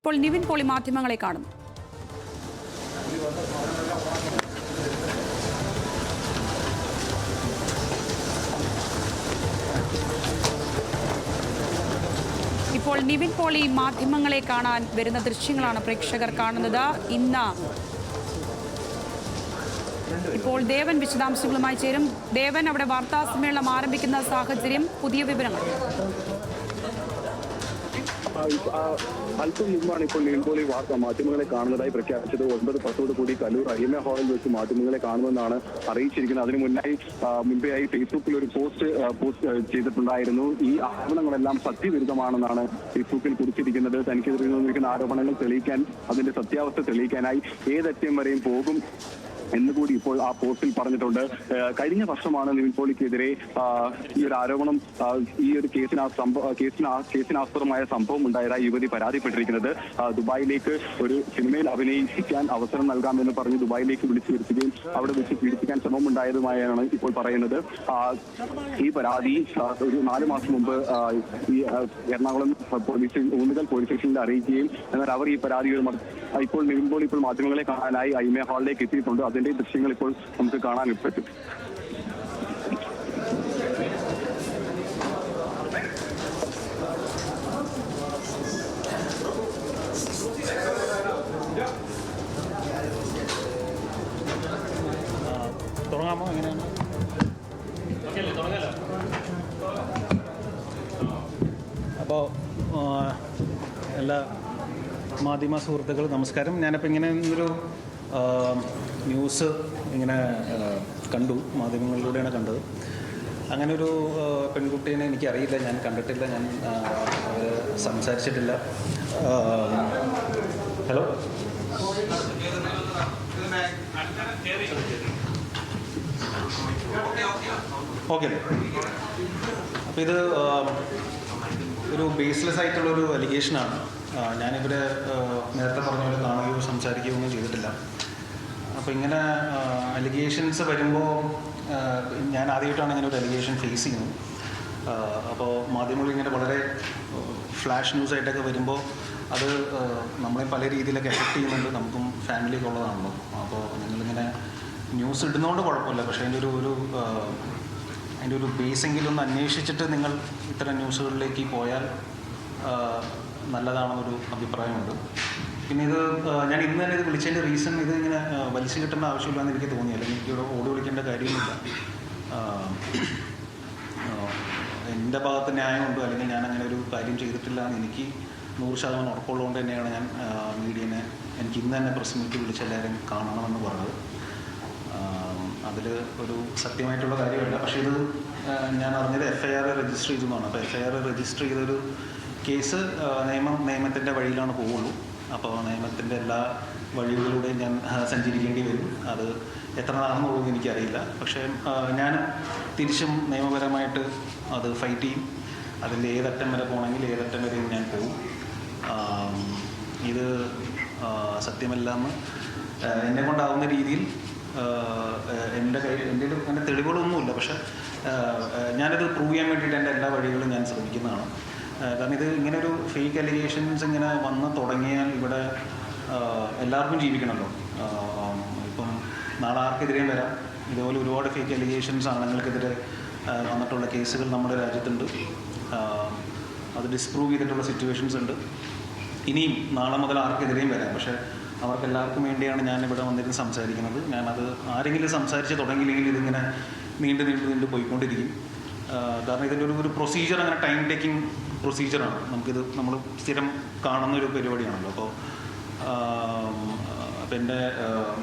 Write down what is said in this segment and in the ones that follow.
ഇപ്പോൾ നിവിൻ പോളി മാധ്യമങ്ങളെ കാണുന്നു. ഇപ്പോൾ നിവിൻ പോളി മാധ്യമങ്ങളെ കാണാൻ വരുന്ന ദൃശ്യങ്ങളാണ് പ്രേക്ഷകർ കാണുന്നത്. ഇന്ന് ഇപ്പോൾ ദേവൻ വിശദാംശങ്ങളുമായി ചേരും. ദേവൻ, അവിടെ വാർത്താ സമ്മേളനം ആരംഭിക്കുന്ന സാഹചര്യം, പുതിയ വിവരങ്ങൾ. അല്പം മുമ്പാണ് ഇപ്പോൾ നിവിൻ പോളി മാധ്യമങ്ങളെ കാണുന്നതായി പ്രഖ്യാപിച്ചത്. 9:10 കൂടി കലൂർ ഐഎംഎ ഹാളിൽ വെച്ച് മാധ്യമങ്ങളെ കാണുമെന്നാണ് അറിയിച്ചിരിക്കുന്നത്. അതിനു മുൻപേയായി ഫേസ്ബുക്കിൽ ഒരു പോസ്റ്റ് ചെയ്തിട്ടുണ്ടായിരുന്നു. ഈ ആരോപണങ്ങളെല്ലാം സത്യവിരുദ്ധമാണെന്നാണ് ഫേസ്ബുക്കിൽ കുറിച്ചിരിക്കുന്നത്. തനിക്കെതിരെ നിന്നിരിക്കുന്ന ആരോപണങ്ങൾ തെളിയിക്കാൻ, അതിന്റെ സത്യാവസ്ഥ തെളിയിക്കാനായി ഏതറ്റം വരെയും പോകും എന്നുകൂടി ഇപ്പോൾ ആ പോസ്റ്റിൽ പറഞ്ഞിട്ടുണ്ട്. കഴിഞ്ഞ വർഷമാണ് നിവിൻ പോളിക്കെതിരെ ഈ ഒരു ആരോപണം, ഈ ഒരു കേസിനാസ്പദമായ സംഭവം ഉണ്ടായതായി യുവതി പരാതിപ്പെട്ടിരിക്കുന്നത്. ദുബായിലേക്ക് ഒരു സിനിമയിൽ അഭിനയിക്കാൻ അവസരം നൽകാമെന്ന് പറഞ്ഞ് ദുബായിലേക്ക് വിളിച്ചു വരുത്തുകയും അവിടെ വെച്ച് പീഡിപ്പിക്കാൻ ശ്രമമുണ്ടായതുമായാണ് ഇപ്പോൾ പറയുന്നത്. ഈ പരാതി ഒരു 4 മാസം മുമ്പ് ഈ എറണാകുളം ഊന്നുകൽ പോലീസ് സ്റ്റേഷനിൽ അറിയിക്കുകയും, എന്നാൽ അവർ ഈ പരാതി ഇപ്പോൾ നിവിൻ പോളി ഇപ്പോൾ മാധ്യമങ്ങളെ കാണാനായി ഐഎംഎ ഹാളിലേക്ക് എത്തിയിട്ടുണ്ട്. അതിന്റെ ദൃശ്യങ്ങൾ ഇപ്പോൾ നമുക്ക് കാണാൻ പറ്റും. തുടങ്ങാമോ? എങ്ങനെയാണ്? അപ്പോൾ എല്ലാ മാധ്യമ സുഹൃത്തുക്കൾ നമസ്കാരം. ഞാനിപ്പോൾ ഇങ്ങനെ ഒരു ന്യൂസ് ഇങ്ങനെ കണ്ടു, മാധ്യമങ്ങളിലൂടെയാണ് കണ്ടത്. അങ്ങനെ ഒരു പെൺകുട്ടീനെ എനിക്കറിയില്ല, ഞാൻ കണ്ടിട്ടില്ല, ഞാൻ സംസാരിച്ചിട്ടില്ല. Hello, okay. അപ്പോൾ ഇത് ഒരു ബേസ്ലെസ് ആയിട്ടുള്ളൊരു അലിഗേഷനാണ്. ഞാനിവിടെ നേരത്തെ പറഞ്ഞ പോലെ കാണുകയോ സംസാരിക്കുകയോ ഒന്നും ചെയ്തിട്ടില്ല. അപ്പോൾ ഇങ്ങനെ അലിഗേഷൻസ് വരുമ്പോൾ ഞാൻ ആദ്യമായിട്ടാണ് ഇങ്ങനെ ഒരു അലിഗേഷൻ ഫേസ് ചെയ്യുന്നത്. അപ്പോൾ മാധ്യമങ്ങൾ ഇങ്ങനെ വളരെ ഫ്ലാഷ് ന്യൂസായിട്ടൊക്കെ വരുമ്പോൾ അത് നമ്മളെ പല രീതിയിലൊക്കെ എഫക്റ്റ് ചെയ്യുന്നുണ്ട്. നമുക്കും ഫാമിലിയൊക്കെ ഉള്ളതാണല്ലോ. അപ്പോൾ നിങ്ങളിങ്ങനെ ന്യൂസ് ഇടുന്നതുകൊണ്ട് കുഴപ്പമില്ല, പക്ഷേ അതിൻ്റെ ഒരു ബേസെങ്കിലും ഒന്ന് അന്വേഷിച്ചിട്ട് നിങ്ങൾ ഇത്തരം ന്യൂസുകളിലേക്ക് പോയാൽ നല്ലതാണെന്നൊരു അഭിപ്രായമുണ്ട്. പിന്നെ ഇത് ഞാൻ ഇന്ന് തന്നെ ഇത് വിളിച്ചതിൻ്റെ റീസൺ, ഇത് ഇങ്ങനെ വലിച്ചു കിട്ടേണ്ട ആവശ്യമില്ലാന്ന് എനിക്ക് തോന്നി. അല്ലെങ്കിൽ എനിക്കിവിടെ ഓടി വിളിക്കേണ്ട കാര്യമൊന്നുമില്ല. എൻ്റെ ഭാഗത്ത് ന്യായമുണ്ടോ, അല്ലെങ്കിൽ ഞാൻ അങ്ങനെ ഒരു കാര്യം ചെയ്തിട്ടില്ല എന്ന് എനിക്ക് 100% ഉറപ്പുള്ളതുകൊണ്ട് തന്നെയാണ് ഞാൻ മീഡിയനെ, എനിക്ക് ഇന്ന് തന്നെ പ്രസ് മീറ്റ് വിളിച്ച് എല്ലാവരും കാണണമെന്ന് പറഞ്ഞത്. അതിൽ ഒരു സത്യമായിട്ടുള്ള കാര്യമല്ല. പക്ഷേ ഇത് ഞാൻ അറിഞ്ഞത് FIR രജിസ്റ്റർ ചെയ്തെന്നാണ്. അപ്പോൾ FIR രജിസ്റ്റർ ചെയ്തൊരു കേസ് നിയമത്തിൻ്റെ വഴിയിലാണ് പോവുള്ളൂ. അപ്പോൾ നിയമത്തിൻ്റെ എല്ലാ വഴികളിലൂടെയും ഞാൻ സഞ്ചരിക്കേണ്ടി വരും. അത് എത്ര നാളെന്നുള്ളത് എനിക്കറിയില്ല. പക്ഷേ ഞാൻ തിരിച്ചും നിയമപരമായിട്ട് അത് ഫൈറ്റ് ചെയ്യും. അതിൻ്റെ ഏതറ്റം വരെ പോകണമെങ്കിൽ ഏതറ്റം വരെയും ഞാൻ പോകും. ഇത് സത്യമല്ലെന്ന് എന്നെ കൊണ്ടാവുന്ന രീതിയിൽ എൻ്റെ അങ്ങനെ തെളിവുകളൊന്നുമില്ല. പക്ഷേ ഞാനിത് പ്രൂവ് ചെയ്യാൻ വേണ്ടിയിട്ട് എൻ്റെ എല്ലാ വഴികളും ഞാൻ ശ്രമിക്കുന്നതാണ്. കാരണം ഇത് ഇങ്ങനെ ഒരു ഫേക്ക് അലിഗേഷൻസ് ഇങ്ങനെ വന്ന് തുടങ്ങിയാൽ ഇവിടെ എല്ലാവർക്കും ജീവിക്കണമല്ലോ. ഇപ്പം നാളെ ആർക്കെതിരെയും വരാം. ഇതുപോലെ ഒരുപാട് ഫേക്ക് അലിഗേഷൻസ് ആണുങ്ങൾക്കെതിരെ വന്നിട്ടുള്ള കേസുകൾ നമ്മുടെ രാജ്യത്തുണ്ട്. അത് ഡിസ്പ്രൂവ് ചെയ്തിട്ടുള്ള സിറ്റുവേഷൻസ് ഉണ്ട്. ഇനിയും നാളെ മുതൽ ആർക്കെതിരെയും വരാം. പക്ഷേ അവർക്കെല്ലാവർക്കും വേണ്ടിയാണ് ഞാൻ ഇവിടെ വന്നിരുന്ന് സംസാരിക്കുന്നത്. ഞാനത് ആരെങ്കിലും സംസാരിച്ച് തുടങ്ങിയില്ലെങ്കിൽ ഇതിങ്ങനെ നീണ്ടു പോയിക്കൊണ്ടിരിക്കും. കാരണം ഇതിൻ്റെ ഒരു പ്രൊസീജിയർ, അങ്ങനെ ടൈം ടേക്കിംഗ് പ്രൊസീജിയറാണ്. നമ്മൾ സ്ഥിരം കാണുന്നൊരു പരിപാടിയാണല്ലോ. അപ്പോൾ എൻ്റെ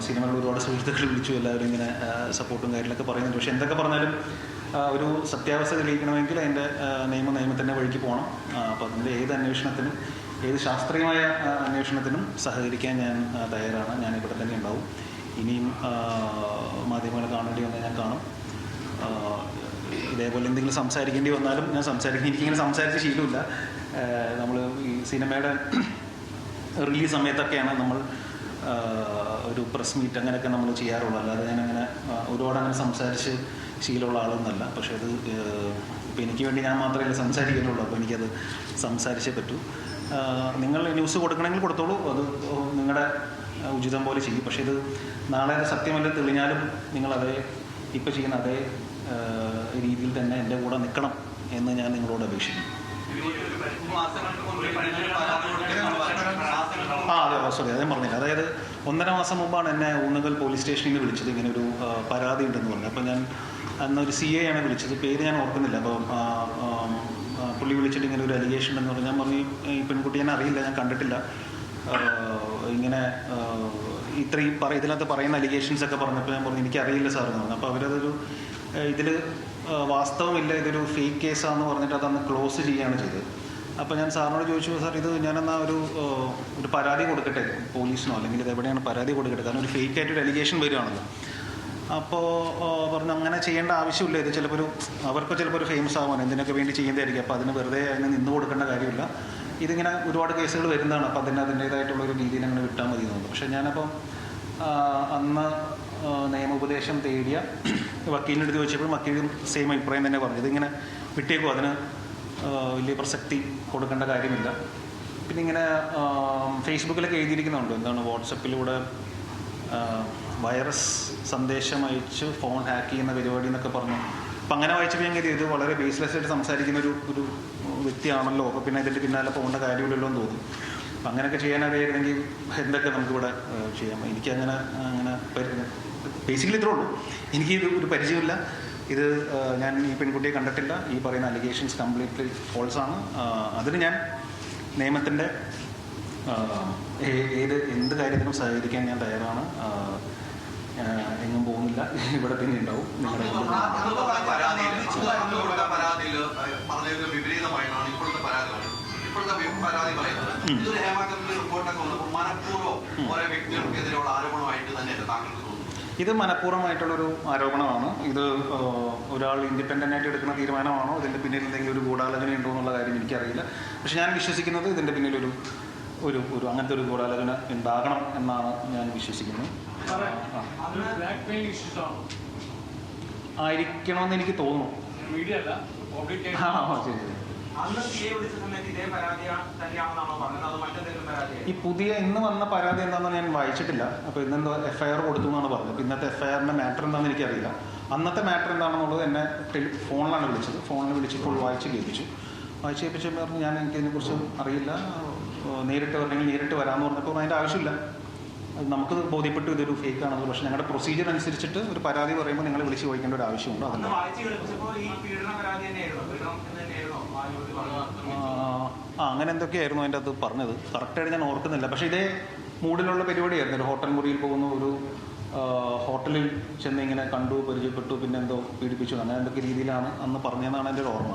സിനിമകളിൽ ഒരുപാട് സുഹൃത്തുക്കൾ വിളിച്ചു, എല്ലാവരും ഇങ്ങനെ സപ്പോർട്ടും കാര്യങ്ങളൊക്കെ പറയുന്നുണ്ട്. പക്ഷെ എന്തൊക്കെ പറഞ്ഞാലും ഒരു സത്യാവസ്ഥ തെളിയിക്കണമെങ്കിൽ അതിൻ്റെ നിയമത്തിൻ്റെ വഴിക്ക് പോകണം. അപ്പോൾ അതിൻ്റെ ഏത് അന്വേഷണത്തിനും, ഏത് ശാസ്ത്രീയമായ അന്വേഷണത്തിനും സഹകരിക്കാൻ ഞാൻ തയ്യാറാണ്. ഞാനിവിടെ തന്നെ ഉണ്ടാവും. ഇനിയും മാധ്യമങ്ങളെ കാണേണ്ടി വന്നാൽ ഞാൻ കാണും. ഇതേപോലെ എന്തെങ്കിലും സംസാരിക്കേണ്ടി വന്നാലും ഞാൻ സംസാരിക്കും. എനിക്കിങ്ങനെ സംസാരിച്ച് ശീലമില്ല. നമ്മൾ ഈ സിനിമയുടെ റിലീസ് സമയത്തൊക്കെയാണ് നമ്മൾ ഒരു പ്രസ് മീറ്റ് അങ്ങനെയൊക്കെ നമ്മൾ ചെയ്യാറുള്ളൂ. അല്ലാതെ ഞാനങ്ങനെ ഒരുപാട് അങ്ങനെ സംസാരിച്ച് ശീലമുള്ള ആളൊന്നുമല്ല. പക്ഷേ അത് ഇപ്പോൾ എനിക്ക് വേണ്ടി ഞാൻ മാത്രമേ സംസാരിക്കുന്നുള്ളൂ. അപ്പോൾ എനിക്കത് സംസാരിച്ചേ പറ്റൂ. നിങ്ങൾ ന്യൂസ് കൊടുക്കണമെങ്കിൽ കൊടുത്തോളൂ, അത് നിങ്ങളുടെ ഉചിതം പോലെ ചെയ്യും. പക്ഷേ ഇത് നാളെ അത് സത്യമല്ല തെളിഞ്ഞാലും നിങ്ങളതേ ഇപ്പോൾ ചെയ്യുന്ന അതേ രീതിയിൽ തന്നെ എൻ്റെ കൂടെ നിൽക്കണം എന്ന് ഞാൻ നിങ്ങളോട് അപേക്ഷിക്കുന്നു. അതെ സോറി, അതേ പറഞ്ഞില്ല. അതായത് 1.5 മാസം മുമ്പാണ് എന്നെ ഊന്നുകൽ പോലീസ് സ്റ്റേഷനിൽ നിന്ന് വിളിച്ചത്, ഇങ്ങനെ ഒരു പരാതി ഉണ്ടെന്ന് പറഞ്ഞു. അപ്പോൾ ഞാൻ അന്നൊരു CA ആണ് വിളിച്ചത്, പേര് ഞാൻ ഓർക്കുന്നില്ല. അപ്പോൾ പുള്ളി വിളിച്ചിട്ട് ഇങ്ങനെ ഒരു അലിഗേഷൻ ഉണ്ടെന്ന് പറഞ്ഞു. ഞാൻ പറഞ്ഞു ഈ പെൺകുട്ടി ഞാൻ അറിയില്ല, ഞാൻ കണ്ടിട്ടില്ല, ഇങ്ങനെ ഇത്രയും ഇതിനകത്ത് പറയുന്ന അലിഗേഷൻസ് ഒക്കെ പറഞ്ഞപ്പോൾ ഞാൻ പറഞ്ഞു എനിക്കറിയില്ല സാർ എന്ന് പറഞ്ഞു. അപ്പോൾ അവരതൊരു ഇതിൽ വാസ്തവമില്ല, ഇതൊരു ഫേക്ക് കേസാണെന്ന് പറഞ്ഞിട്ട് അതന്ന് ക്ലോസ് ചെയ്യുകയാണ് ചെയ്തത്. അപ്പോൾ ഞാൻ സാറിനോട് ചോദിച്ചു, സാർ ഇത് ഞാനെന്നാൽ ഒരു പരാതി കൊടുക്കട്ടെ പോലീസിനോ, അല്ലെങ്കിൽ ഇത് എവിടെയാണ് പരാതി കൊടുക്കട്ടെ, കാരണം ഒരു ഫേക്ക് ആയിട്ടൊരു അലിഗേഷൻ വരികയാണല്ലോ. അപ്പോൾ പറഞ്ഞു അങ്ങനെ ചെയ്യേണ്ട ആവശ്യമില്ല, ഇത് ചിലപ്പോൾ അവർക്ക് ചിലപ്പോൾ ഒരു ഫേമസ് ആവാൻ എന്തിനൊക്കെ വേണ്ടി ചെയ്യുന്നതായിരിക്കും, അപ്പോൾ അതിന് വെറുതെ അതിന് നിന്ന് കൊടുക്കേണ്ട കാര്യമില്ല, ഇതിങ്ങനെ ഒരുപാട് കേസുകൾ വരുന്നതാണ്, അപ്പോൾ അതിൻ്റേതായിട്ടുള്ളൊരു രീതിയിൽ അങ്ങനെ വിട്ടാൽ മതി എന്നുള്ളത്. പക്ഷേ ഞാനപ്പം അന്ന് നിയമോപദേശം തേടിയ വക്കീലിൻ്റെ അടുത്ത് ചോദിച്ചപ്പോൾ വക്കീലും സെയിം അഭിപ്രായം തന്നെ പറഞ്ഞു, ഇതിങ്ങനെ വിട്ടേക്കും, അതിന് വലിയ പ്രസക്തി കൊടുക്കേണ്ട കാര്യമില്ല. പിന്നെ ഇങ്ങനെ ഫേസ്ബുക്കിലൊക്കെ എഴുതിയിരിക്കുന്നുണ്ട്, എന്താണ് വാട്സപ്പിലൂടെ വൈറസ് സന്ദേശം അയച്ച് ഫോൺ ഹാക്ക് ചെയ്യുന്ന പരിപാടി എന്നൊക്കെ പറഞ്ഞു. അപ്പം അങ്ങനെ വായിച്ചപ്പോൾ ഞാൻ ഇത് വളരെ ബേസ്ലെസ് ആയിട്ട് സംസാരിക്കുന്ന ഒരു വ്യക്തിയാണല്ലോ, അപ്പോൾ പിന്നെ ഇതിൻ്റെ പിന്നാലെ പോകേണ്ട കാര്യമില്ലല്ലോ എന്ന് തോന്നി. അപ്പം അങ്ങനെയൊക്കെ ചെയ്യാനറിയായിരുന്നെങ്കിൽ എന്തൊക്കെ നമുക്കിവിടെ ചെയ്യാം. എനിക്കങ്ങനെ ബേസിക്കലി ഇത്രേ ഉള്ളൂ, എനിക്ക് ഇത് ഒരു പരിചയമില്ല, ഇത് ഞാൻ ഈ പെൺകുട്ടിയെ കണ്ടിട്ടില്ല, ഈ പറയുന്ന അലിഗേഷൻസ് കംപ്ലീറ്റ്ലി ഫോൾസാണ്. അതിന് ഞാൻ നിയമത്തിൻ്റെ എന്ത് കാര്യത്തിനും സഹകരിക്കാൻ ഞാൻ തയ്യാറാണ്, എങ്ങും പോകുന്നില്ല, ഇവിടെ തന്നെ ഉണ്ടാവും. നിങ്ങളുടെ ഇത് മനഃപൂർവ്വമായിട്ടുള്ളൊരു ആരോപണമാണ്. ഇത് ഒരാൾ ഇൻഡിപെൻഡൻ്റ് ആയിട്ട് എടുക്കുന്ന തീരുമാനമാണോ, ഇതിൻ്റെ പിന്നിൽ എന്തെങ്കിലും ഒരു ഗൂഢാലോചന ഉണ്ടോ എന്നുള്ള കാര്യം എനിക്കറിയില്ല. പക്ഷെ ഞാൻ വിശ്വസിക്കുന്നത് ഇതിൻ്റെ പിന്നിലൊരു അങ്ങനത്തെ ഒരു ഗൂഢാലോചന ഉണ്ടാകണം എന്നാണ് ഞാൻ വിശ്വസിക്കുന്നത്. ആയിരിക്കണമെന്ന് എനിക്ക് തോന്നുന്നു. ഈ പുതിയ ഇന്ന് വന്ന പരാതി എന്താണെന്ന് ഞാൻ വായിച്ചിട്ടില്ല. അപ്പോൾ ഇന്നെന്തോ FIR കൊടുത്തു എന്നാണ് പറഞ്ഞത്. അപ്പോൾ ഇന്നത്തെ FIRൻ്റെ മാറ്റർ എന്താണെന്ന് എനിക്കറിയില്ല. അന്നത്തെ മാറ്റർ എന്താണെന്നുള്ളത് എന്നെ ഫോണിലാണ് വിളിച്ചത്. ഫോണിൽ വിളിച്ചപ്പോൾ വായിച്ച് കേൾപ്പിച്ചപ്പോൾ പറഞ്ഞു എനിക്കിതിനെക്കുറിച്ച് അറിയില്ല, നേരിട്ട് വരണമെങ്കിൽ നേരിട്ട് വരാമെന്ന് പറഞ്ഞപ്പോൾ അതിൻ്റെ ആവശ്യമില്ല, നമുക്ക് ബോധ്യപ്പെട്ടു ഇതൊരു ഫേക്ക് ആണെന്ന്. പക്ഷേ ഞങ്ങളുടെ പ്രൊസീജിയർ അനുസരിച്ചിട്ട് ഒരു പരാതി പറയുമ്പോൾ നിങ്ങൾ വിളിച്ച് ചോദിക്കേണ്ട ഒരു ആവശ്യമുണ്ട്. അതല്ല അങ്ങനെ എന്തൊക്കെയായിരുന്നു അതിൻ്റെ അത് പറഞ്ഞത്, കറക്റ്റായിട്ട് ഞാൻ ഓർക്കുന്നില്ല. പക്ഷേ ഇതേ മൂഡിലുള്ള പരിപാടിയായിരുന്നു. ഒരു ഹോട്ടൽ മുറിയിൽ പോകുന്നു, ഒരു ഹോട്ടലിൽ ചെന്ന് ഇങ്ങനെ കണ്ടു, പരിചയപ്പെട്ടു, പിന്നെ എന്തോ പീഡിപ്പിച്ചു, അങ്ങനെ എന്തൊക്കെ രീതിയിലാണ് അന്ന് പറഞ്ഞതെന്നാണ് എൻ്റെ ഒരു ഓർമ്മ.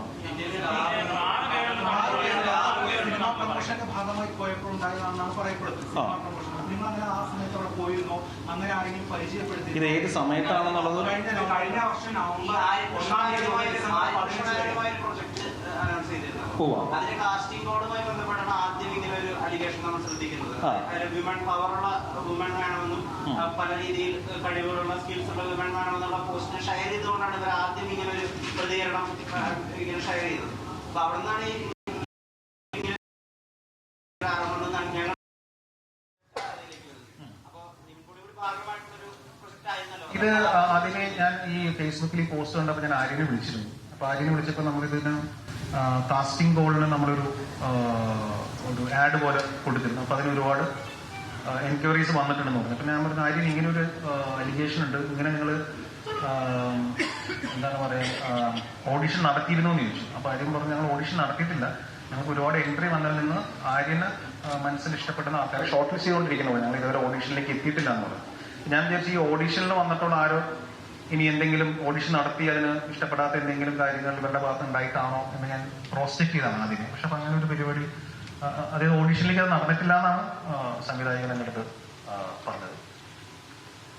ഇത് ഏത് സമയത്താണെന്നുള്ളത് അതിന്റെ കാസ്റ്റിംഗ് കോഡുമായി ബന്ധപ്പെട്ടാണ് ആദ്യം ഇങ്ങനെ ഒരു അലിഗേഷൻ നമ്മൾ ശ്രദ്ധിക്കുന്നത്. വിമൺ പവറുള്ള വുമൺ വേണമെന്നും പല രീതിയിൽ കഴിവുകളുള്ള സ്കിൽസ് ഉള്ള വിമൺ വേണമെന്നുള്ള പോസ്റ്റ് ഷെയർ ചെയ്തുകൊണ്ടാണ് ഇവർ ആദ്യം ഇങ്ങനെ ഒരു പ്രതികരണം ഇങ്ങനെ ഷെയർ ചെയ്തത്. അപ്പൊ അവിടെ നിന്നാണ് ഈ ഞങ്ങൾ ഇത് അതിനെ ഞാൻ ഈ ഫേസ്ബുക്കിൽ ഈ പോസ്റ്റ് കണ്ടപ്പോൾ ഞാൻ ആര്യനെ വിളിച്ചിരുന്നു. അപ്പോൾ ആര്യനെ വിളിച്ചപ്പോൾ നമ്മളിതിന് കാസ്റ്റിംഗ് കോളിന് നമ്മളൊരു ആഡ് പോലെ കൊടുത്തിരുന്നു. അപ്പോൾ അതിന് ഒരുപാട് എൻക്വയറീസ് വന്നിട്ടുണ്ടെന്ന് പറഞ്ഞു. അപ്പോൾ ഞാൻ പറഞ്ഞു ആര്യൻ ഇങ്ങനെ ഒരു അലിഗേഷൻ ഉണ്ട്, ഇങ്ങനെ നിങ്ങൾ എന്താണ് പറയുക ഓഡിഷൻ നടത്തിയിരുന്നു എന്ന് ചോദിച്ചു. അപ്പോൾ ആര്യൻ പറഞ്ഞു ഞങ്ങൾ ഓഡിഷൻ നടത്തിയിട്ടില്ല, ഞങ്ങൾക്ക് ഒരുപാട് എൻട്രി വന്നതിൽ നിന്ന് ആര്യന് മനസ്സിൽ ഇഷ്ടപ്പെടുന്ന ആൾക്കാരെ ഷോർട്ട് ലിസ്റ്റ് ചെയ്തുകൊണ്ടിരിക്കുന്നു, ഞങ്ങൾ ഇതുവരെ ഓഡിഷനിലേക്ക് എത്തിയിട്ടില്ല എന്ന് പറഞ്ഞു. ഞാൻ വിചാരിച്ചു ഈ ഓഡിഷനിൽ വന്നിട്ടുള്ള ആരോ ഇനി എന്തെങ്കിലും ഓഡിഷൻ നടത്തി അതിന് ഇഷ്ടപ്പെടാത്ത എന്തെങ്കിലും കാര്യങ്ങൾ ഇവരുടെ ഭാഗത്ത് ഉണ്ടായിട്ടാണോ എന്ന് ഞാൻ ക്രോസ് ചെക്ക് ചെയ്താണ് ആദ്യമേ. പക്ഷെ അപ്പം അങ്ങനെ ഒരു പരിപാടി, അതായത് ഓഡിഷനിലേക്ക് അത് നടന്നിട്ടില്ല എന്നാണ് സംവിധായകൻ എൻ്റെ അടുത്ത് പറഞ്ഞത്.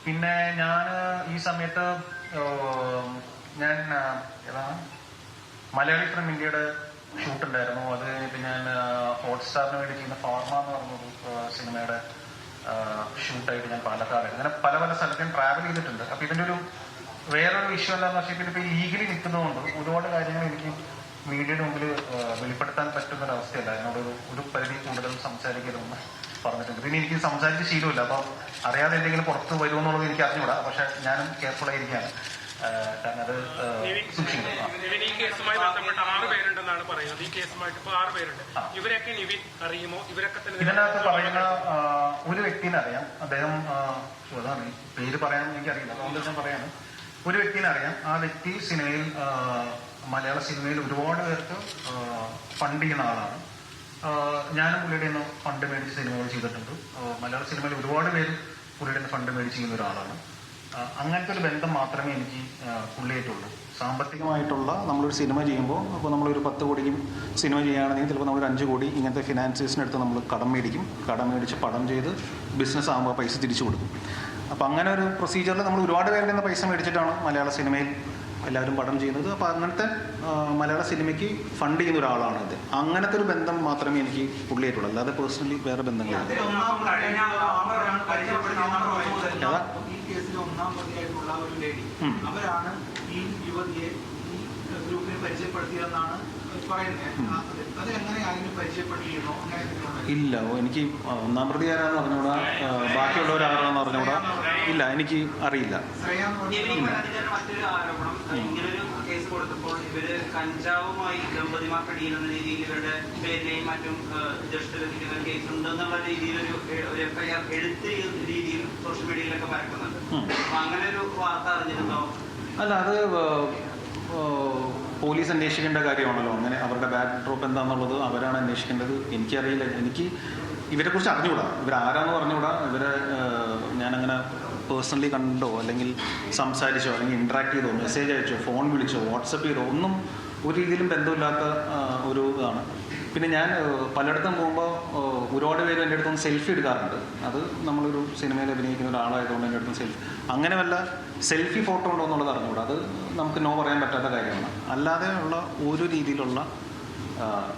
പിന്നെ ഞാൻ ഈ സമയത്ത് ഞാൻ ഏതാണ് മലയാളി ഫ്രം ഇന്ത്യയുടെ ഷൂട്ടുണ്ടായിരുന്നു. അത് കഴിഞ്ഞിട്ട് ഞാൻ ഹോട്ട്സ്റ്റാറിന് വേണ്ടി ചെയ്യുന്ന ഫാർമ എന്ന് പറഞ്ഞൊരു സിനിമയുടെ ഷൂട്ടായിട്ട് ഞാൻ പാലക്കാട് അങ്ങനെ പല പല സ്ഥലത്ത് ഞാൻ ട്രാവൽ ചെയ്തിട്ടുണ്ട്. അപ്പൊ ഇതിൻ്റെ ഒരു വേറൊരു ഇഷ്യൂ എന്താണെന്ന് വെച്ചാൽ ഇപ്പൊ ലീഗലി നിൽക്കുന്നതുകൊണ്ട് ഒരുപാട് കാര്യങ്ങൾ എനിക്ക് മീഡിയയുടെ മുമ്പിൽ വെളിപ്പെടുത്താൻ പറ്റുന്നൊരവസ്ഥയല്ല. എന്നോട് ഒരു പരിധി കൂടുതൽ സംസാരിക്കരുതെന്ന് പറഞ്ഞിട്ടുണ്ട്. പിന്നെ എനിക്ക് സംസാരിച്ച് ശീലമില്ല, അപ്പോൾ അറിയാതെ എന്തെങ്കിലും പുറത്ത് വരുമെന്നുള്ളത് എനിക്ക് അറിഞ്ഞുകൂടാ. പക്ഷെ ഞാനും കെയർഫുള്ളായിരിക്കുകയാണ്, കാരണം അത് സൂക്ഷിക്കണം. ഈ കേസുമായി ബന്ധപ്പെട്ട് 6 പേരുണ്ടെന്നാണ് പറയുന്നത്. ഈ കേസുമായിട്ട് ഇപ്പോൾ 6 പേരുണ്ട്. ഇവരൊക്കെ നിവിൻ അറിയുമോ? ഇവരൊക്കെ തന്നെ ഇതിനകത്ത് പറയുന്ന ഒരു വ്യക്തിനെ അറിയാം. അദ്ദേഹം അതാണ് പേര് പറയാൻ എനിക്കറിയില്ല, അതുകൊണ്ട് ഞാൻ പറയാണ്. ഒരു വ്യക്തിനെ അറിയാം. ആ വ്യക്തി സിനിമയിൽ, മലയാള സിനിമയിൽ ഒരുപാട് പേർക്ക് ഫണ്ട് ചെയ്യുന്ന ആളാണ്. ഞാനും പുള്ളിയുടെ നിന്ന് ഫണ്ട് മേടിച്ച് സിനിമകൾ ചെയ്തിട്ടുണ്ട്. മലയാള സിനിമയിൽ ഒരുപാട് പേര് പുള്ളിയുടെ നിന്ന് ഫണ്ട് മേടിച്ച് ചെയ്യുന്ന ഒരാളാണ്. അങ്ങനത്തെ ഒരു ബന്ധം മാത്രമേ എനിക്ക് പുള്ളിയായിട്ടുള്ളൂ. സാമ്പത്തികമായിട്ടുള്ള നമ്മളൊരു സിനിമ ചെയ്യുമ്പോൾ, അപ്പോൾ നമ്മളൊരു 10 കോടിക്കും സിനിമ ചെയ്യുകയാണെങ്കിൽ ചിലപ്പോൾ നമ്മളൊരു 5 കോടി ഇങ്ങനത്തെ ഫിനാൻസേഴ്സിനടുത്ത് നമ്മൾ കടം മേടിക്കും. കടം മേടിച്ച് പടം ചെയ്ത് ബിസിനസ് ആകുമ്പോൾ പൈസ തിരിച്ചു കൊടുക്കും. അപ്പോൾ അങ്ങനെ ഒരു പ്രൊസീജിയറിൽ നമ്മൾ ഒരുപാട് പേരുടെ നിന്ന് പൈസ മേടിച്ചിട്ടാണ് മലയാള സിനിമയിൽ എല്ലാവരും പടം ചെയ്യുന്നത്. അപ്പോൾ അങ്ങനത്തെ മലയാള സിനിമയ്ക്ക് ഫണ്ട് ചെയ്യുന്ന ഒരാളാണ് ഇത്. അങ്ങനത്തെ ഒരു ബന്ധം മാത്രമേ എനിക്ക് പുള്ളിയായിട്ടുള്ളൂ, അല്ലാതെ പേഴ്സണലി വേറെ ബന്ധങ്ങളില്ല. അവരാണ് ഈ യുവതിയെ ഈ ഗ്രൂപ്പിനെ പരിചയപ്പെടുത്തിയതെന്നാണ് പറയുന്നത്. അത് എങ്ങനെ ആരെങ്കിലും പരിചയപ്പെടുത്തിയിരുന്നോ? ഇല്ല, എനിക്ക് ഒന്നാം പ്രതി ആരാന്ന് പറഞ്ഞുകൂടാ, ബാക്കിയുള്ളവരാരാന്ന് പറഞ്ഞുകൂടാ. ഇല്ല, എനിക്ക് അറിയില്ല. മറ്റൊരു ആരോപണം, ഇങ്ങനൊരു കേസ് കൊടുത്തപ്പോൾ ഇവര് കഞ്ചാവുമായി ദമ്പതിമാർ പിടിയുന്ന രീതിയിൽ ഇവരുടെ പേരിനെയും മറ്റും ജസ്റ്റ് ലഭിക്കുന്ന കേസ് ഉണ്ടെന്നുള്ള രീതിയിലൊരു എഫ്ഐആർ എഴുത്ത് രീതിയിൽ സോഷ്യൽ മീഡിയയിലൊക്കെ പരക്കുന്നുണ്ട്. അപ്പൊ അങ്ങനെ ഒരു വാർത്ത അറിഞ്ഞിരുന്നോ? അല്ല, അത് പോലീസ് അന്വേഷിക്കേണ്ട കാര്യമാണല്ലോ. അങ്ങനെ അവരുടെ ബാക്ക് ഡ്രോപ്പ് എന്താണെന്നുള്ളത് അവരാണ് അന്വേഷിക്കേണ്ടത്. എനിക്കറിയില്ല, എനിക്ക് ഇവരെക്കുറിച്ച് അറിഞ്ഞുകൂടാ. ഇവരാരാന്ന് പറഞ്ഞുകൂടാ. ഇവരെ ഞാനങ്ങനെ പേഴ്സണലി കണ്ടോ അല്ലെങ്കിൽ സംസാരിച്ചോ അല്ലെങ്കിൽ ഇൻട്രാക്ട് ചെയ്തോ മെസ്സേജ് അയച്ചോ ഫോൺ വിളിച്ചോ വാട്സപ്പ് ചെയ്തോ ഒന്നും ഒരു രീതിയിലും ബന്ധമില്ലാത്ത ഒരു ഇതാണ്. പിന്നെ ഞാൻ പലയിടത്തും പോകുമ്പോൾ ഒരുപാട് പേര് എൻ്റെ അടുത്തൊന്ന് സെൽഫി എടുക്കാറുണ്ട്. അത് നമ്മളൊരു സിനിമയിൽ അഭിനയിക്കുന്ന ഒരാളായതുകൊണ്ട് എൻ്റെ അടുത്ത് സെൽഫി, അങ്ങനെ വല്ല സെൽഫി ഫോട്ടോ ഉണ്ടോ എന്നുള്ളത് അറിഞ്ഞുകൂടാ. അത് നമുക്ക് നോ പറയാൻ പറ്റാത്ത കാര്യമാണ്. അല്ലാതെ ഉള്ള ഒരു രീതിയിലുള്ള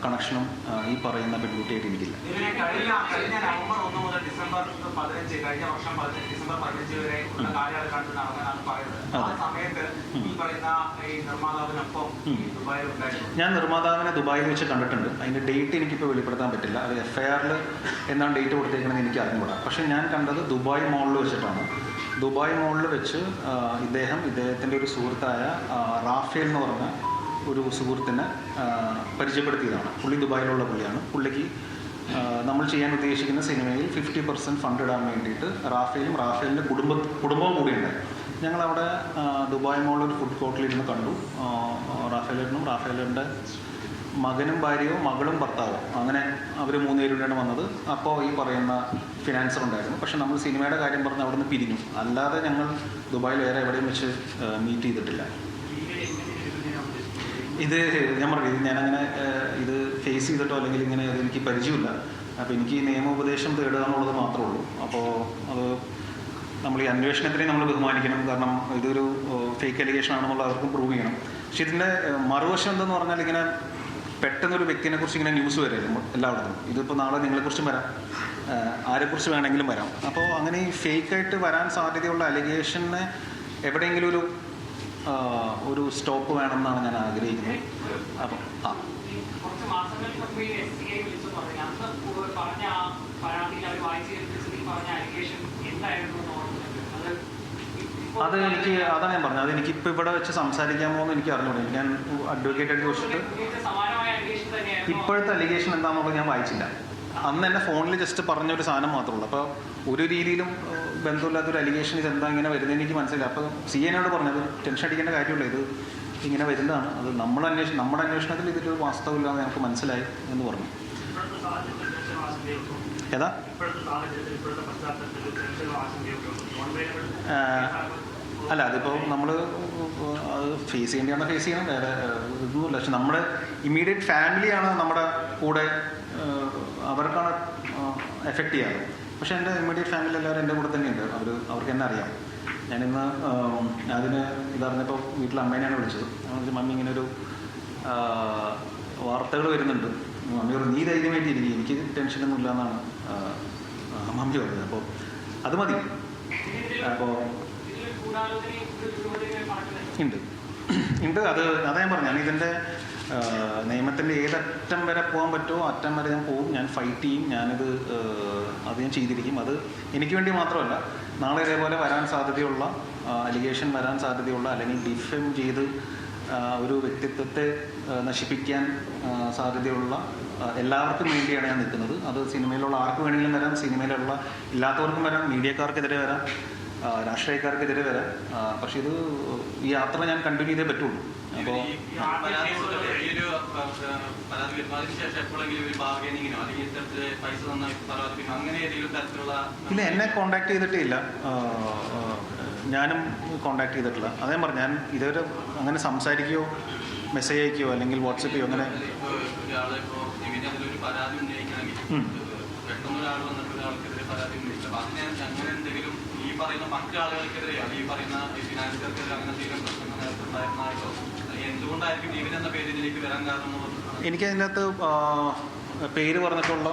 കണക്ഷനും ഈ പറയുന്ന പെൺകുട്ടിയായിട്ട് എനിക്കില്ല. കഴിഞ്ഞ നവംബർ 1 മുതൽ ഡിസംബർ 15, കഴിഞ്ഞ വർഷം ഡിസംബർ 15 വരെ ഉള്ള കാലയളവ് നടന്നാണ് പറയുന്നത്. ആ സമയത്ത് ഈ പറയുന്ന ഈ നിർമ്മാതാവിനൊപ്പം ദുബായിൽ ഉണ്ടായിരുന്നു. ഞാൻ നിർമ്മാതാവിനെ ദുബായിൽ വെച്ച് കണ്ടിട്ടുണ്ട്. അതിൻ്റെ ഡേറ്റ് എനിക്കിപ്പോൾ വെളിപ്പെടുത്താൻ പറ്റില്ല. അത് FIR-ൽ എന്നാണ് ഡേറ്റ് കൊടുത്തേക്കണമെന്ന് എനിക്ക് അറിഞ്ഞുകൂടാ. പക്ഷേ ഞാൻ കണ്ടത് ദുബായ് മോളിൽ വെച്ചിട്ടാണ്. ദുബായ് മോളിൽ വെച്ച് ഇദ്ദേഹത്തിൻ്റെ ഒരു സുഹൃത്തായ റാഫേൽ എന്ന് പറഞ്ഞ ഒരു സുഹൃത്തിനെ പരിചയപ്പെടുത്തിയതാണ്. പുള്ളി ദുബായിലുള്ള പുള്ളിയാണ്. പുള്ളിക്ക് നമ്മൾ ചെയ്യാൻ ഉദ്ദേശിക്കുന്ന സിനിമയിൽ 50% ഫണ്ട് ഇടാൻ വേണ്ടിയിട്ട് റാഫേലിൻ്റെ കുടുംബവും കൂടി ഉണ്ട്. ഞങ്ങളവിടെ ദുബായ് മോളിൽ ഒരു ഫുഡ് കോർട്ടിലിരുന്ന് കണ്ടു. റാഫേലിൻ്റെ മകനും ഭാര്യയും മകളും ഭർത്താവും, അങ്ങനെ അവർ 3 പേരുടെയാണ് വന്നത്. അപ്പോൾ ഈ പറയുന്ന ഫിനാൻസർ ഉണ്ടായിരുന്നു. പക്ഷെ നമ്മൾ സിനിമയുടെ കാര്യം പറഞ്ഞ് അവിടെ നിന്ന് പിരിഞ്ഞു. അല്ലാതെ ഞങ്ങൾ ദുബായിൽ വേറെ എവിടെയും വെച്ച് മീറ്റ് ചെയ്തിട്ടില്ല. ഇത് ഞാൻ പറഞ്ഞു, ഞാനങ്ങനെ ഇത് ഫേസ് ചെയ്തിട്ടോ അല്ലെങ്കിൽ ഇങ്ങനെ എനിക്ക് പരിചയമില്ല. അപ്പോൾ എനിക്ക് നിയമോപദേശം തേടുക എന്നുള്ളത് മാത്രമേ ഉള്ളൂ. അപ്പോൾ അത് നമ്മൾ ഈ അന്വേഷണത്തിനെ നമ്മൾ ബഹുമാനിക്കണം. കാരണം ഇതൊരു ഫേക്ക് അലിഗേഷൻ ആണെന്നുള്ള അവർക്കും പ്രൂവ് ചെയ്യണം. പക്ഷെ ഇതിൻ്റെ മറുവശം എന്തെന്ന് പറഞ്ഞാൽ, ഇങ്ങനെ പെട്ടെന്നൊരു വ്യക്തിനെ കുറിച്ച് ഇങ്ങനെ ന്യൂസ് വരും എല്ലായിടത്തും. ഇതിപ്പോൾ നാളെ നിങ്ങളെക്കുറിച്ചും വരാം, ആരെക്കുറിച്ച് വേണമെങ്കിലും വരാം. അപ്പോൾ അങ്ങനെ ഈ ഫേക്കായിട്ട് വരാൻ സാധ്യതയുള്ള അലിഗേഷനെ എവിടെയെങ്കിലും ഒരു സ്റ്റോപ്പ് വേണമെന്നാണ് ഞാൻ ആഗ്രഹിക്കുന്നത്. അപ്പം കുറച്ച് മാസങ്ങൾക്ക് മുമ്പ് SCI വിളിച്ചു പറഞ്ഞു, അന്ന് പറഞ്ഞ ആ പരാതിയിൽ അവർ പറഞ്ഞ അലിഗേഷൻ എന്തായിരുന്നു? അത് എനിക്ക് അതാണ് ഞാൻ പറഞ്ഞത്. അതെനിക്കിപ്പോൾ ഇവിടെ വെച്ച് സംസാരിക്കാമോ എന്ന് എനിക്ക് അറിഞ്ഞൂടെ. ഞാൻ അഡ്വക്കേറ്റായിട്ട് ചോദിച്ചിട്ട് ഇപ്പോഴത്തെ അലിഗേഷൻ എന്താണെന്നുള്ളത് ഞാൻ വായിച്ചില്ല. അന്ന് എൻ്റെ ഫോണിൽ ജസ്റ്റ് പറഞ്ഞൊരു സാധനം മാത്രമേ ഉള്ളൂ. അപ്പോൾ ഒരു രീതിയിലും ബന്ധമില്ലാത്തൊരു അലിഗേഷൻ ഇതെന്താ ഇങ്ങനെ വരുന്നത് എനിക്ക് മനസ്സിലായി. അപ്പോൾ CNയോട് പറഞ്ഞത് ടെൻഷൻ അടിക്കേണ്ട കാര്യമില്ല, ഇത് ഇങ്ങനെ വരുന്നതാണ്. അത് നമ്മുടെ അന്വേഷണത്തിൽ ഇതിലൊരു വാസ്തവമില്ലാന്ന് ഞങ്ങൾക്ക് മനസ്സിലായി എന്ന് പറഞ്ഞു. ഏതാ അല്ല, അതിപ്പോൾ നമ്മൾ അത് ഫേസ് ചെയ്യണം, വേറെ ഇതൊന്നുമില്ല. പക്ഷെ നമ്മുടെ ഇമ്മീഡിയറ്റ് ഫാമിലിയാണ് നമ്മുടെ കൂടെ, അവർക്കാണ് എഫക്റ്റ് ചെയ്യാറ്. പക്ഷേ എൻ്റെ ഇമ്മീഡിയറ്റ് ഫാമിലി എല്ലാവരും എൻ്റെ കൂടെ തന്നെയുണ്ട്. അവർക്ക് എന്നെ അറിയാം. ഞാനിന്ന് അതിന് ഇതറിഞ്ഞപ്പോൾ വീട്ടിൽ അമ്മേനെയാണ് വിളിച്ചത്. മമ്മി ഇങ്ങനൊരു വാർത്തകൾ വരുന്നുണ്ട്, മമ്മി പറഞ്ഞു നീ ധൈര്യമായിട്ട് ഇരിക്കും, എനിക്ക് ടെൻഷനൊന്നും ഇല്ല എന്നാണ് മമ്മി പറഞ്ഞത്. അപ്പോൾ അത് മതി. അപ്പോൾ ഉണ്ട് അതാ ഞാൻ പറഞ്ഞു. ഇതിൻ്റെ നിയമത്തിൻ്റെ ഏതറ്റം വരെ പോകാൻ പറ്റുമോ അറ്റം വരെ ഞാൻ പോകും, ഞാൻ ഫൈറ്റ് ചെയ്യും, അത് ഞാൻ ചെയ്തിരിക്കും. അത് എനിക്ക് വേണ്ടി മാത്രമല്ല, നാളെ ഇതേപോലെ വരാൻ സാധ്യതയുള്ള അലിഗേഷൻ വരാൻ സാധ്യതയുള്ള അല്ലെങ്കിൽ ഡിഫെയിം ചെയ്ത് ഒരു വ്യക്തിത്വത്തെ നശിപ്പിക്കാൻ സാധ്യതയുള്ള എല്ലാവർക്കും വേണ്ടിയാണ് ഞാൻ നിൽക്കുന്നത്. അത് സിനിമയിലുള്ള ആർക്ക് വേണമെങ്കിലും വരാം, സിനിമയിലുള്ള ഇല്ലാത്തവർക്കും വരാം, മീഡിയക്കാർക്കെതിരെ വരാം, രാഷ്ട്രീയക്കാർക്കെതിരെ വരാം. പക്ഷെ ഇത് ഈ യാത്ര ഞാൻ കണ്ടിന്യൂ ചെയ്തേ പറ്റുള്ളൂ. അപ്പോൾ ഇല്ല, എന്നെ കോണ്ടാക്ട് ചെയ്തിട്ടേ ഇല്ല, ഞാനും കോണ്ടാക്ട് ചെയ്തിട്ടില്ല. അതേ പറഞ്ഞു, ഞാൻ ഇതുവരെ അങ്ങനെ സംസാരിക്കുകയോ മെസ്സേജ് അയക്കുകയോ അല്ലെങ്കിൽ വാട്സപ്പ് ചെയ്യോ അങ്ങനെ എനിക്കതിനകത്ത് പേര് പറഞ്ഞിട്ടുള്ള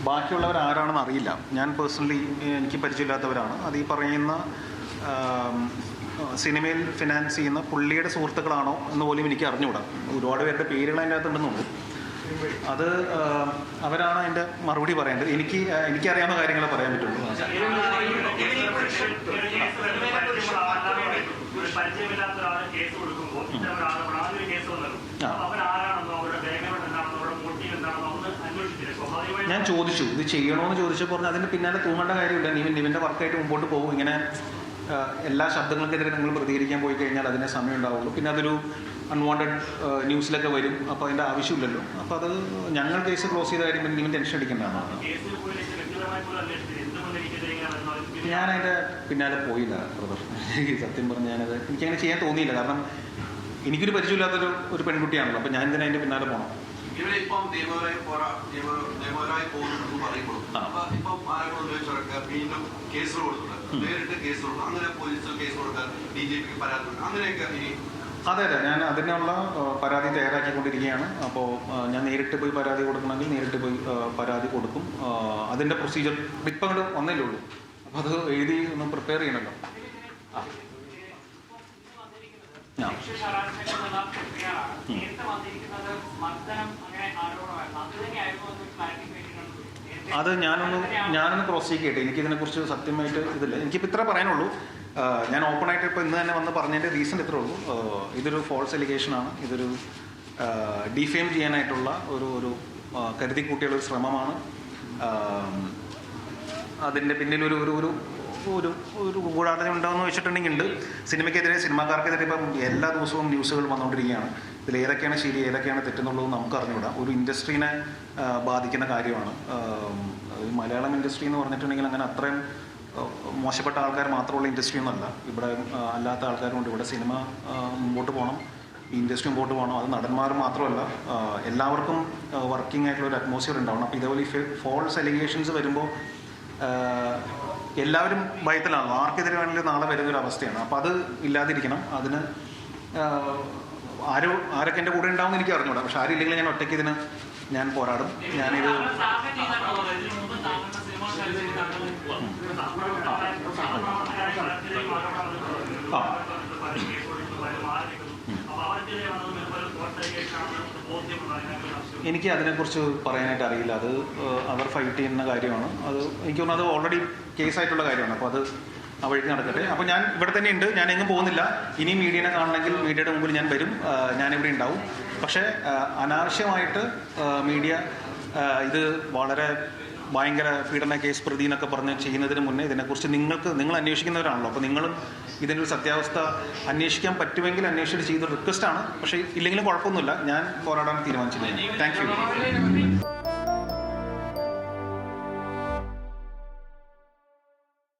ബാക്കിയുള്ളവർ ആരാണെന്ന് അറിയില്ല. ഞാൻ പേഴ്സണലി എനിക്ക് പരിചയമില്ലാത്തവരാണ്. അത് ഈ പറയുന്ന സിനിമയിൽ ഫിനാൻസ് ചെയ്യുന്ന പുള്ളിയുടെ സുഹൃത്തുക്കളാണോ എന്ന് പോലും എനിക്ക് അറിഞ്ഞുകൂടാ. ഒരുപാട് പേരുടെ പേരുകൾ അതിൻ്റെ അകത്തുണ്ടെന്നുണ്ട്. അത് അവരാണ് അതിൻ്റെ മറുപടി പറയേണ്ടത്. എനിക്കറിയാവുന്ന കാര്യങ്ങളെ പറയാൻ പറ്റുള്ളൂ. ഞാൻ ചോദിച്ചു ഇത് ചെയ്യണമെന്ന് ചോദിച്ചപ്പോൾ പറഞ്ഞു അതിൻ്റെ പിന്നാലെ തൂങ്ങേണ്ട കാര്യമില്ല, നിവിൻ്റെ വർക്കായിട്ട് മുമ്പോട്ട് പോകും. ഇങ്ങനെ എല്ലാ ശബ്ദങ്ങൾക്കെതിരെ നിങ്ങൾ പ്രതികരിക്കാൻ പോയി കഴിഞ്ഞാൽ അതിനെ സമയം ഉണ്ടാവുള്ളൂ. പിന്നെ അതൊരു അൺവാണ്ടഡ് ന്യൂസിലൊക്കെ വരും. അപ്പോൾ അതിൻ്റെ ആവശ്യമില്ലല്ലോ. അപ്പോൾ അത് ഞങ്ങൾ കേസ് ക്ലോസ് ചെയ്ത കാര്യം നിവിൻ ടെൻഷൻ അടിക്കേണ്ടതാണ്. ഞാൻ അതിൻ്റെ പിന്നാലെ പോയില്ല ബ്രദർ. സത്യം പറഞ്ഞ് എനിക്കങ്ങനെ ചെയ്യാൻ തോന്നിയില്ല. കാരണം എനിക്കൊരു പരിചയമില്ലാത്തൊരു പെൺകുട്ടിയാണല്ലോ. അപ്പോൾ ഞാൻ ഇതിനെ അതിൻ്റെ പിന്നാലെ പോകണം. ഇപ്പം നിയമപരമായി പോകുന്നു പറയുമ്പോൾ വീണ്ടും കേസുകൾ കൊടുത്തിട്ടുണ്ട്, നേരിട്ട് കേസ് കൊടുക്കും, അങ്ങനെ പോലീസിൽ കേസ് കൊടുക്കാൻ DGPക്ക് പരാതി കൊടുക്കും, അങ്ങനെയൊക്കെ ഇനി അതെ ഞാൻ അതിനുള്ള പരാതി തയ്യാറാക്കിക്കൊണ്ടിരിക്കുകയാണ്. അപ്പോൾ ഞാൻ നേരിട്ട് പോയി പരാതി കൊടുക്കണമെങ്കിൽ നേരിട്ട് പോയി പരാതി കൊടുക്കും. അതിൻ്റെ പ്രൊസീജിയർ ഇപ്പം അങ്ങോട്ട് വന്നേ ഉള്ളൂ. അപ്പോൾ അത് എഴുതി ഒന്ന് പ്രിപ്പയർ ചെയ്യണമല്ലോ. അത് ഞാനൊന്ന് ക്രോസ് ചെയ്യട്ടെ. എനിക്കിതിനെക്കുറിച്ച് സത്യമായിട്ട് ഇതില്ല. എനിക്കിപ്പോൾ ഇത്ര പറയാനുള്ളൂ. ഞാൻ ഓപ്പണായിട്ട് ഇപ്പോൾ ഇന്ന് തന്നെ വന്ന് പറഞ്ഞതിൻ്റെ റീസൺ ഇത്രേ ഉള്ളൂ. ഇതൊരു ഫോൾസ് എലിഗേഷനാണ്. ഇതൊരു ഡിഫെയിം ചെയ്യാനായിട്ടുള്ള ഒരു കരുതിക്കൂട്ടിയുള്ള ശ്രമമാണ്. അതിൻ്റെ പിന്നിൽ ഒരു ഗൂഢാലോചന ഉണ്ടാകുമെന്ന് വെച്ചിട്ടുണ്ടെങ്കിൽ ഉണ്ട്. സിനിമയ്ക്കെതിരെ സിനിമാക്കാർക്കെതിരെ ഇപ്പം എല്ലാ ദിവസവും ന്യൂസുകൾ വന്നുകൊണ്ടിരിക്കുകയാണ്. ഇതിൽ ഏതൊക്കെയാണ് ശരി ഏതൊക്കെയാണ് തെറ്റെന്നുള്ളത് നമുക്ക് അറിഞ്ഞുകൂടാ. ഒരു ഇൻഡസ്ട്രീനെ ബാധിക്കുന്ന കാര്യമാണ്. മലയാളം ഇൻഡസ്ട്രി എന്ന് പറഞ്ഞിട്ടുണ്ടെങ്കിൽ അങ്ങനെ അത്രയും മോശപ്പെട്ട ആൾക്കാർ മാത്രമുള്ള ഇൻഡസ്ട്രി ഒന്നുമല്ല. ഇവിടെ അല്ലാത്ത ആൾക്കാരുമുണ്ട്. ഇവിടെ സിനിമ മുമ്പോട്ട് പോകണം, ഈ ഇൻഡസ്ട്രി മുമ്പോട്ട് പോകണം. അത് നടന്മാർ മാത്രമല്ല, എല്ലാവർക്കും വർക്കിംഗ് ആയിട്ടുള്ള ഒരു അറ്റ്മോസ്ഫിയർ ഉണ്ടാവണം. അപ്പോൾ ഇതേപോലെ ഈ ഫോൾസ് അലിഗേഷൻസ് വരുമ്പോൾ എല്ലാവരും ഭയത്തിലാണല്ലോ. ആർക്കെതിരെ വേണമെങ്കിലും നാളെ വരുന്നൊരു അവസ്ഥയാണ്. അപ്പോൾ അത് ഇല്ലാതിരിക്കണം. അതിന് ആരൊക്കെ എൻ്റെ കൂടെ ഉണ്ടാവും എനിക്ക് അറിഞ്ഞൂടാ. പക്ഷെ ആരില്ലെങ്കിൽ ഞാൻ ഒറ്റയ്ക്ക് ഇതിന് ഞാൻ പോരാടും. ഞാനിത് എനിക്ക് അതിനെക്കുറിച്ച് പറയാനായിട്ട് അറിയില്ല. അത് അവർ ഫൈറ്റ് ചെയ്യുന്ന കാര്യമാണ്. അത് എനിക്ക് തോന്നുന്നു അത് ഓൾറെഡി കേസായിട്ടുള്ള കാര്യമാണ്. അപ്പോൾ അത് ആ വഴിക്ക് നടക്കട്ടെ. അപ്പോൾ ഞാൻ ഇവിടെ തന്നെ ഉണ്ട്, ഞാൻ എങ്ങും പോകുന്നില്ല. ഇനിയും മീഡിയനെ കാണണമെങ്കിൽ മീഡിയയുടെ മുമ്പിൽ ഞാൻ വരും, ഞാനിവിടെ ഉണ്ടാവും. പക്ഷേ അനാവശ്യമായിട്ട് മീഡിയ ഇത് വളരെ ഭയങ്കര പീഡന കേസ് പ്രതി എന്നൊക്കെ പറഞ്ഞ് ചെയ്യുന്നതിന് മുന്നേ ഇതിനെക്കുറിച്ച് നിങ്ങൾ അന്വേഷിക്കുന്നവരാണല്ലോ. അപ്പോൾ നിങ്ങളും ഇതിൻ്റെ ഒരു സത്യാവസ്ഥ അന്വേഷിക്കാൻ പറ്റുമെങ്കിൽ അന്വേഷിച്ചിട്ട് ചെയ്തൊരു റിക്വസ്റ്റാണ്. പക്ഷേ ഇല്ലെങ്കിലും കുഴപ്പമൊന്നുമില്ല. ഞാൻ പോരാടാൻ തീരുമാനിച്ചില്ല. Thank U.